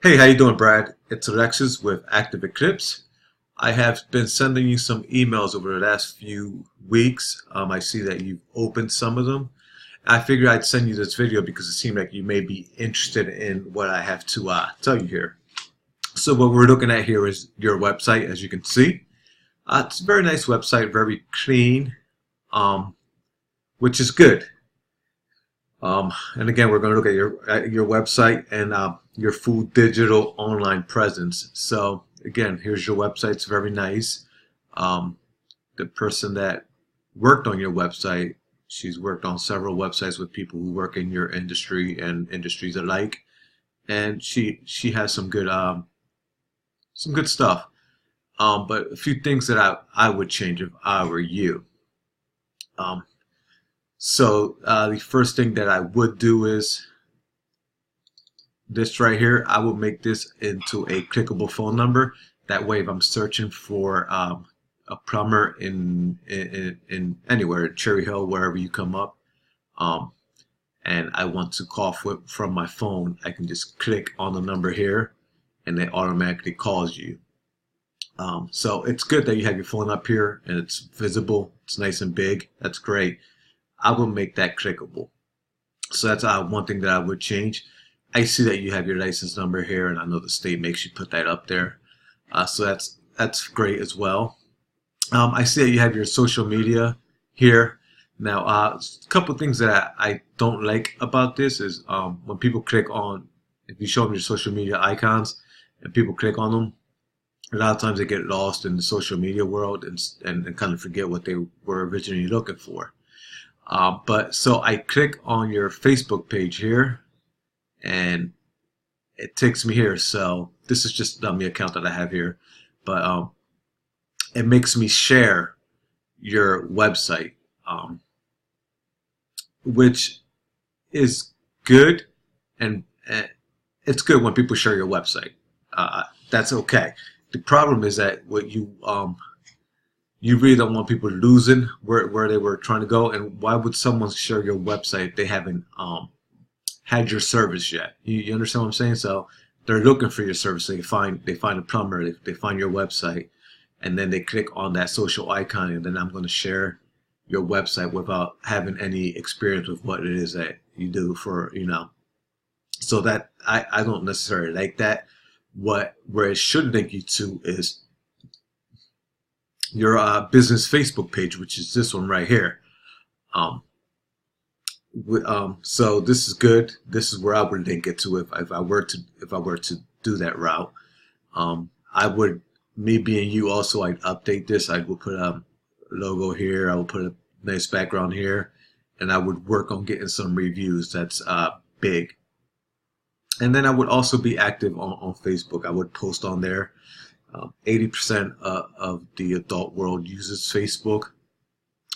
Hey, how you doing, Brad? It's Alexis with Active Eclipse. I have been sending you some emails over the last few weeks. I see that you've opened some of them. I figured I'd send you this video because it seemed like you may be interested in what I have to tell you here. So what we're looking at here is your website, as you can see. It's a very nice website, very clean, which is good. And again, we're going to look at your website and your full digital online presence. So again, here's your website. It's very nice. The person that worked on your website, she's worked on several websites with people who work in your industry and industries alike, and she has some good stuff. But a few things that I would change if I were you. So the first thing that I would do is this right here. I will make this into a clickable phone number. That way, if I'm searching for a plumber in anywhere, Cherry Hill, wherever you come up, and I want to call from my phone, I can just click on the number here, and it automatically calls you. So it's good that you have your phone up here and it's visible. It's nice and big. That's great. I will make that clickable. So that's one thing that I would change. I see that you have your license number here, and I know the state makes you put that up there. So that's great as well. I see that you have your social media here. Now, a couple of things that I don't like about this is when people click on, if you show them your social media icons and people click on them, a lot of times they get lost in the social media world and kind of forget what they were originally looking for. But so I click on your Facebook page here, and it takes me here. So this is just the account that I have here, but it makes me share your website, which is good, and it's good when people share your website. That's okay. The problem is that what you really don't want people losing where they were trying to go. And why would someone share your website if they haven't had your service yet? You understand what I'm saying? So they're looking for your service. They find a plumber. They find your website, and then they click on that social icon, and then I'm going to share your website without having any experience with what it is that you do for, So that I don't necessarily like that. Where it should link you to is your business Facebook page, which is this one right here. So this is good. This is where I would link it to if I were to do that route. I would, me being you, also I'd update this. I would put a logo here. I would put a nice background here, and I would work on getting some reviews. That's big. And then I would also be active on Facebook. I would post on there. 80% of the adult world uses Facebook,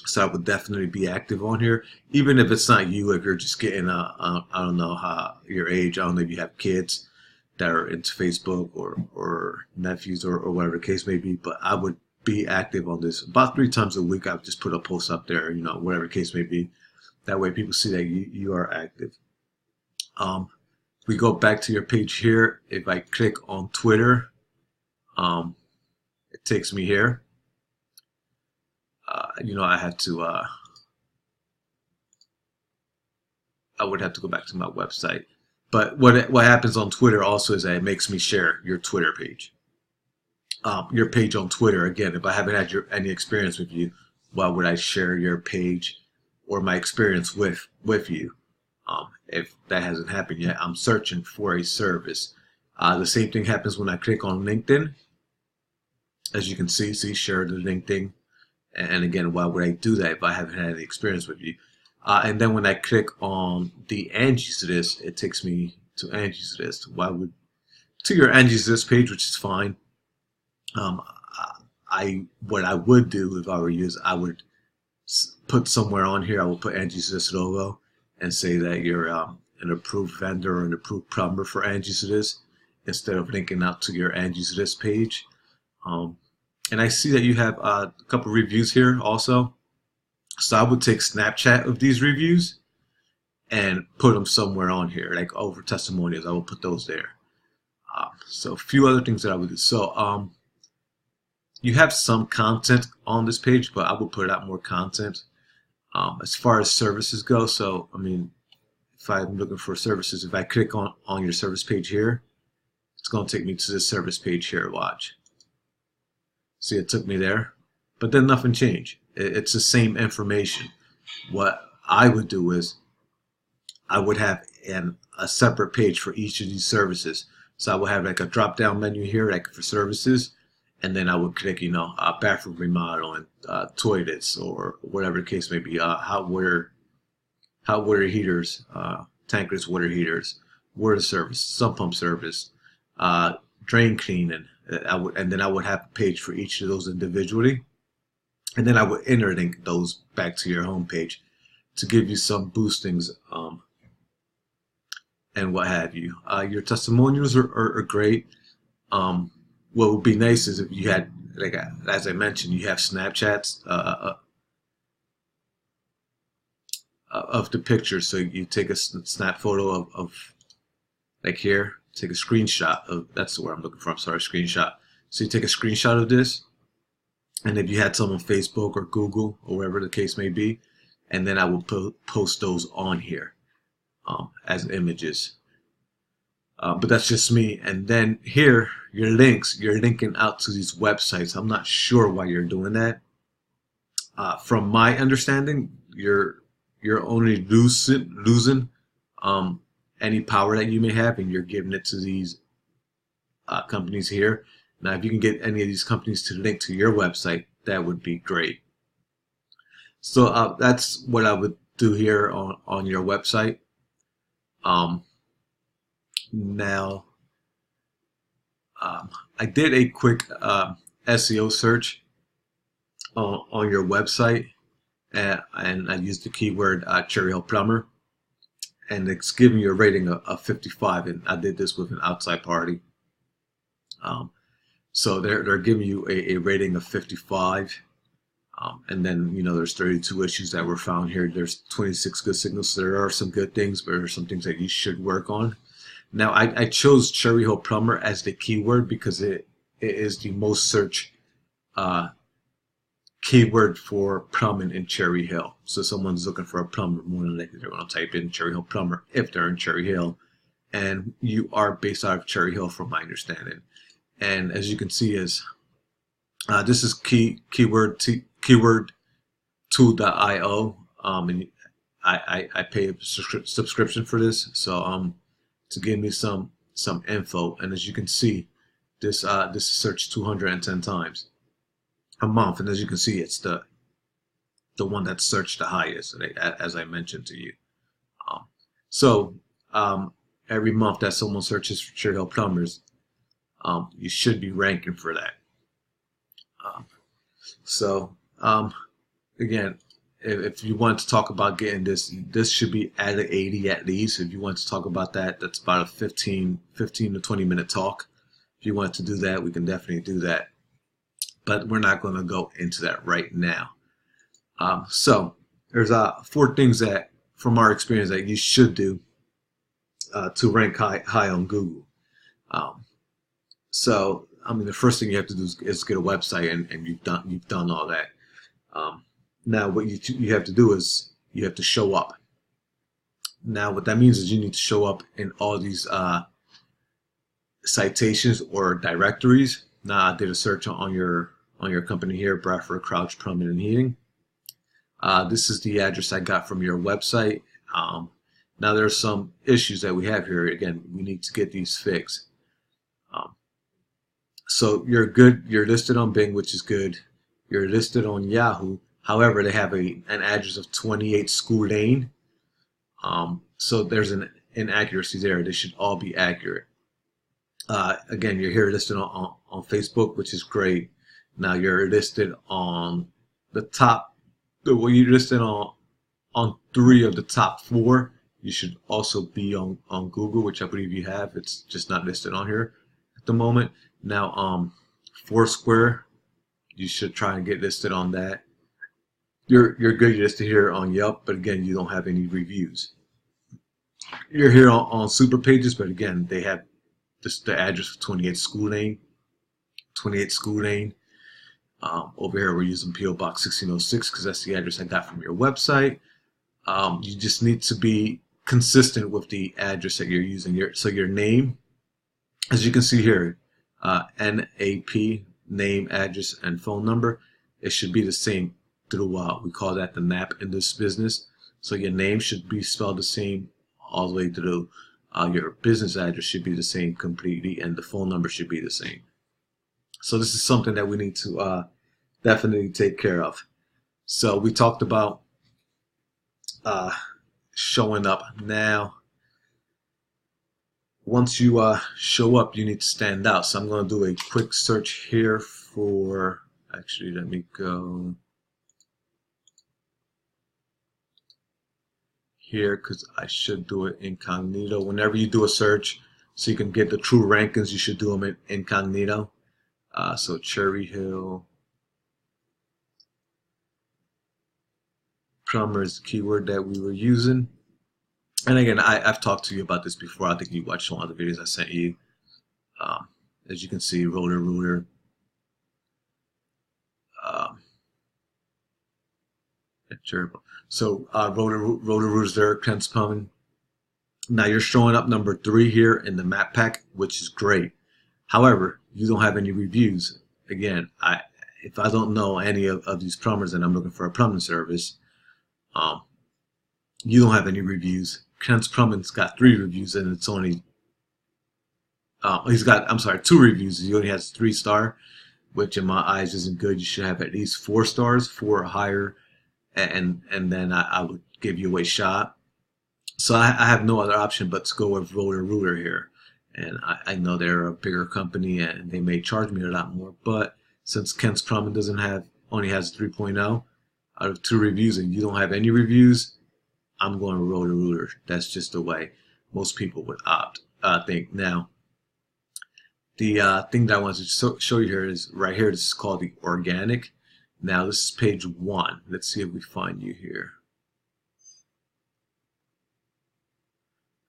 so I would definitely be active on here. Even if it's not you, if you're just getting I don't know how your age. I don't know if you have kids that are into Facebook or nephews or whatever the case may be. But I would be active on this about 3 times a week. I would just put a post up there, whatever the case may be. That way, people see that you are active. We go back to your page here. If I click on Twitter, it takes me here. I had to. I would have to go back to my website. But what happens on Twitter also is that it makes me share your Twitter page. Your page on Twitter. Again, if I haven't had any experience with you, why would I share your page or my experience with you? If that hasn't happened yet, I'm searching for a service. The same thing happens when I click on LinkedIn. As you can see, share the LinkedIn. And again, why would I do that if I haven't had any experience with you? And then when I click on the Angie's List, it takes me to Angie's List. To your Angie's List page, which is fine. What I would do if I were you is I would put somewhere on here. I will put Angie's List logo and say that you're an approved vendor or an approved plumber for Angie's List, instead of linking out to your Angie's List page. And I see that you have a couple reviews here also. So I would take Snapchat of these reviews and put them somewhere on here, like over testimonials. I will put those there. So a few other things that I would do. So you have some content on this page, but I would put out more content. As far as services go, so I mean, if I'm looking for services, if I click on your service page here, it's going to take me to this service page here. Watch. See, it took me there, but then nothing changed. It's the same information. What I would do is I would have a separate page for each of these services. So I would have like a drop down menu here, like for services, and then I would click, bathroom remodel and toilets or whatever the case may be, hot water heaters, tankless water heaters, water service, sump pump service, drain cleaning. And then I would have a page for each of those individually, and then I would interlink those back to your home page to give you some boostings and what have you. Your testimonials are great. What would be nice is if you had, like as I mentioned, you have Snapchats of the picture. So you take a snap photo of like here, take a screenshot of, that's the word I'm looking for, I'm sorry, screenshot. So you take a screenshot of this, and if you had some on Facebook or Google or wherever the case may be, and then I will post those on here as images. But that's just me. And then here, your links, you're linking out to these websites. I'm not sure why you're doing that. From my understanding, you're only losing any power that you may have, and you're giving it to these companies here. Now, if you can get any of these companies to link to your website, that would be great. So that's what I would do here on your website. Now, I did a quick SEO search on your website, and I used the keyword Cherry Hill Plumber, and it's giving you a rating of 55, and I did this with an outside party. So they're giving you a rating of 55. And then, there's 32 issues that were found here. There's 26 good signals. So there are some good things, but there are some things that you should work on. Now, I chose Cherry Hill Plumber as the keyword because it is the most searched keyword for plumbing in Cherry Hill. So someone's looking for a plumber, more than likely they're going to type in Cherry Hill Plumber if they're in Cherry Hill. And you are based out of Cherry Hill, from my understanding. And as you can see, is this is keyword tool.io, and I pay a subscription for this, so to give me some info. And as you can see, this is searched 210 times a month, and as you can see, it's the one that's searched the highest, as I mentioned to you. So every month that someone searches for Cherry Hill Plumbers, you should be ranking for that. Again, if you want to talk about getting this should be at an 80 at least. If you want to talk about that, that's about a 15 to 20 minute talk. If you want to do that, we can definitely do that. But we're not going to go into that right now. So there's 4 things that, from our experience, that you should do to rank high on Google. So I mean, the first thing you have to do is get a website, and you've done all that. Now, what you have to do is you have to show up. Now, what that means is you need to show up in all these citations or directories. Now, I did a search on your company here, Bradford Crouch Plumbing and Heating. This is the address I got from your website. Now, there are some issues that we have here. Again, we need to get these fixed. So you're good. You're listed on Bing, which is good. You're listed on Yahoo. However, they have an address of 28 School Lane. So there's an inaccuracy there. They should all be accurate. Again, you're here listed on Facebook, which is great. Now you're listed on the top. Well, you're listed on 3 of the top 4. You should also be on Google, which I believe you have. It's just not listed on here at the moment. Now, Foursquare, you should try and get listed on that. You're good. You're listed here on Yelp, but again, you don't have any reviews. You're here on Super Pages, but again, they have this the address for 28 School Lane. 28 School Lane. Over here we're using PO Box 1606 because that's the address I got from your website. You just need to be consistent with the address that you're using. So your name, as you can see here, NAP, name, address, and phone number, it should be the same throughout. We call that the NAP in this business. So your name should be spelled the same all the way through. Your business address should be the same completely, and the phone number should be the same. So this is something that we need to definitely take care of. So we talked about showing up. Now, once you show up, you need to stand out. So I'm going to do a quick search here for, actually, let me go here because I should do it incognito. Whenever you do a search, so you can get the true rankings, you should do them in incognito. So Cherry Hill plumber is the keyword that we were using. And again, I've talked to you about this before. I think you watched one of the videos I sent you. As you can see, Roto-Rooter. So Roto-Rooter's there, Kent's Plumbing. Now you're showing up number 3 here in the map pack, which is great. However, you don't have any reviews. Again, if I don't know any of these plumbers and I'm looking for a plumbing service, you don't have any reviews. Kent's Plumbing's got 3 reviews and it's only he's got, I'm sorry, 2 reviews. He only has 3-star, which in my eyes isn't good. You should have at least 4 stars, 4 or higher, and then I would give you a shot. So I have no other option but to go with Roto-Rooter here. And I know they're a bigger company and they may charge me a lot more, but since Kent's Plumbing only has 3.0 out of 2 reviews and you don't have any reviews, I'm going with Roto-Rooter. That's just the way most people would think. Now, the thing that I wanted to show you here is right here. This is called the organic. Now this is page 1. Let's see if we find you here.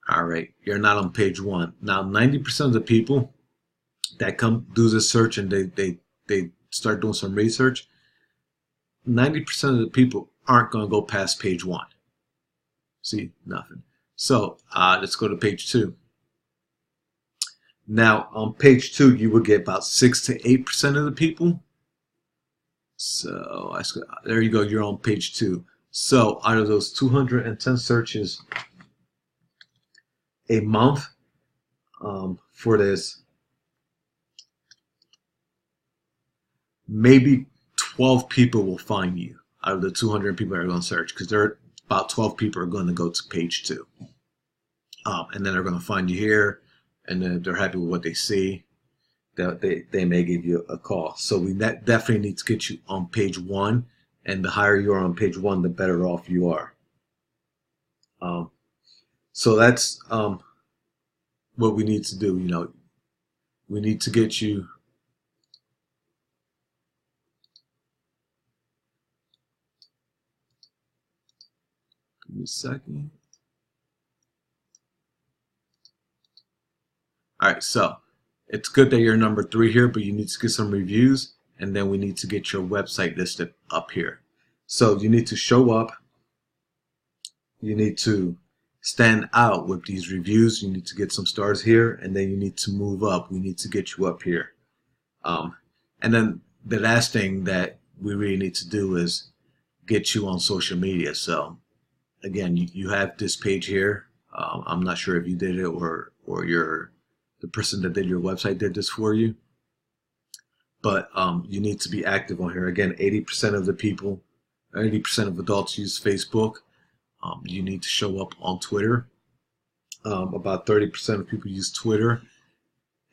All right, you're not on page 1. Now 90% of the people that come do this search and they start doing some research, 90% of the people aren't going to go past page 1. See, nothing. So let's go to page 2. Now on page 2, you will get about 6 to 8% of the people. So there you go. You're on page 2. So out of those 210 searches a month for this, maybe 12 people will find you out of the 200 people that are going to search, because there are about 12 people are going to go to page 2, and then they're going to find you here, and then they're happy with what they see. They may give you a call. So we definitely need to get you on page 1, and the higher you are on page 1, the better off you are. So that's what we need to do. You know, we need to get you give me a second. All right, so it's good that you're number 3 here, but you need to get some reviews, and then we need to get your website listed up here. So you need to show up. You need to stand out with these reviews. You need to get some stars here, and then you need to move up. We need to get you up here. And then the last thing that we really need to do is get you on social media. So again, you have this page here. I'm not sure if you did it or the person that did your website did this for you, but you need to be active on here. Again, 80% of the people, 80% of adults use Facebook. You need to show up on Twitter. About 30% of people use Twitter,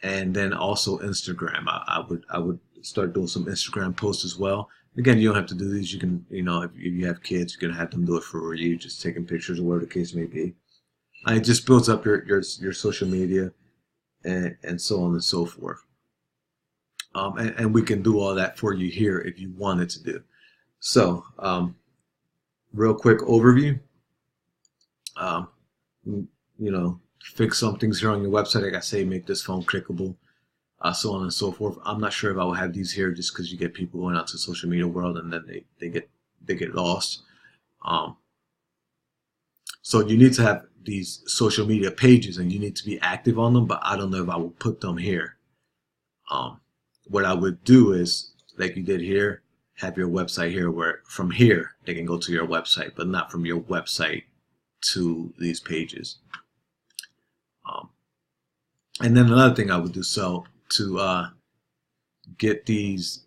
and then also Instagram. I would start doing some Instagram posts as well. Again, you don't have to do these. You can, you know, if you have kids, you can have them do it for you, just taking pictures or whatever the case may be. It just builds up your social media and so on and so forth. And we can do all that for you here if you wanted to do. So, real quick overview. You know, fix some things here on your website. Like I say, make this phone clickable, so on and so forth. I'm not sure if I will have these here just because you get people going out to the social media world and then they get lost. So you need to have these social media pages and you need to be active on them, but I don't know if I will put them here. What I would do is, like you did here, have your website here where from here they can go to your website, but not from your website to these pages. And then another thing I would do, so to get these,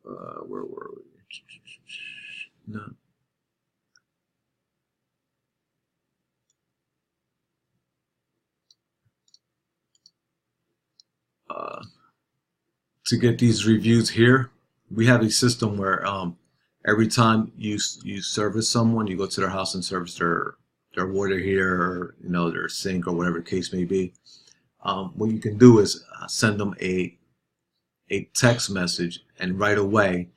where were we? No. To get these reviews here, we have a system where every time you service someone, you go to their house and service their water heater, or their sink, or whatever the case may be. What you can do is send them a text message, and right away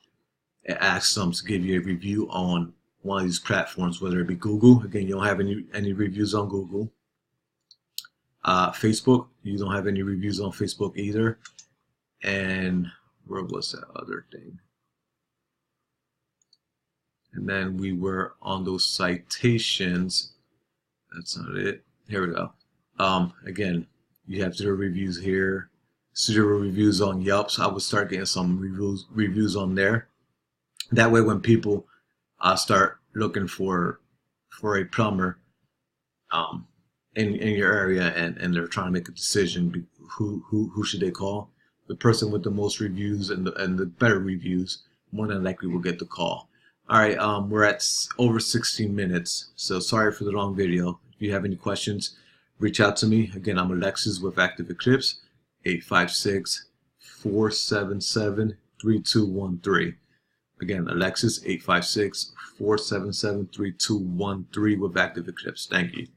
it asks them to give you a review on one of these platforms, whether it be Google. Again, you don't have any reviews on Google. Facebook, you don't have any reviews on Facebook either. And where was that other thing? And then we were on those citations. That's not it. Here we go. Again, you have 0 reviews here, 0 reviews on Yelp. So I would start getting some reviews on there. That way, when people start looking for a plumber in your area, and they're trying to make a decision, who should they call? The person with the most reviews and the better reviews more than likely will get the call. All right, we're at over 16 minutes, so sorry for the long video. If you have any questions, reach out to me. Again, I'm Alexis with Active Eclipse, 856-477-3213. Again, Alexis, 856-477-3213 with Active Eclipse. Thank you.